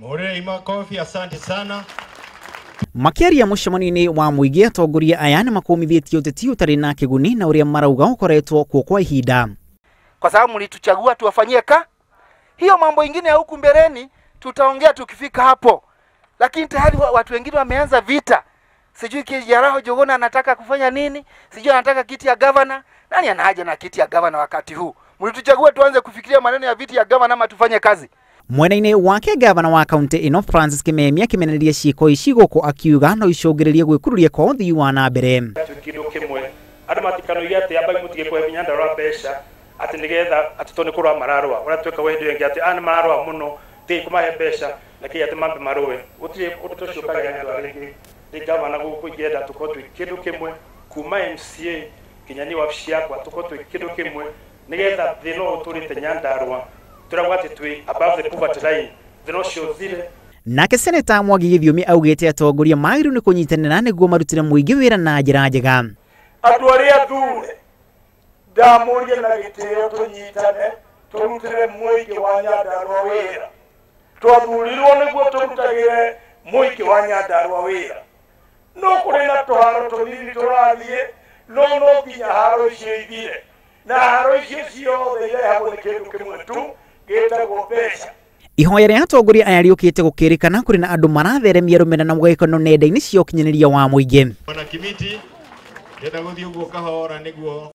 Murei makofi, asante sana. Makiaria mucemanio-ini wa muingi Atongoria aya nimakumithĩtie uteti utari na kiguni na uria marauga ukoretwo kuo kwa ihinda. Kwa sababu mlituchagua tuwafanyie hiyo mambo ingine ya huku mbeleni tutaongea tukifika hapo. Lakini tayari watu wengine wameanza vita. Sijui Kijaraho Jogona anataka kufanya nini? Sijui anataka kiti ya governor. Nani ana haja na kiti ya governor wakati huu? Mlituchagua tuanze kufikiria maneno ya viti ya governor ama tufanye kazi. Mwena-ini wake gavana wa kaunti ino Francis Kimemia kimeneririe ciiko ici guku akiuga no icungiririe gwikururia kwa uthii wa na mbere. Kindu kimwe andu matikanoiga ati amba mutige kwa Nyandarua besha ati nigetha ati tone kurwa mararwa ora tweka wendo yengi ati ana mararwa muno ti kumahe besha lakini ati mambe marowe utie utoshukaga Nyandarua ringi ni gavana guku igenda tukotwe kindu kimwe kuma MCA kinyani wabici yakwa tukotwe kindu kimwe nigetha thino uturite Nyandarua turawati twi above the poverty line thino ciozire. Nake seneta Mwangi Githiomi augite Atongoria magiru ni kunyitanira niguo marutire muingi wira na njira njega. Atwaria thure ndamurie na gitio tunyitane turutire muingi wa Nyandarua wira. Twathurirwo niguo turutagire muingi wa Nyandarua wira. No kuri na tuharo tunini turathie no nginya haro icio ithire na haro icio ciothe irehagwo ni kindu kimwe tu gitagwo besha. Ihoya ria Atongoria aya riukite gukirikana kuri na andu maratheremia rumena na mugayikano nenda-ini cia ukinyaniria wa muingi. Wana kimiti ndenda guthii uguo kahora niguo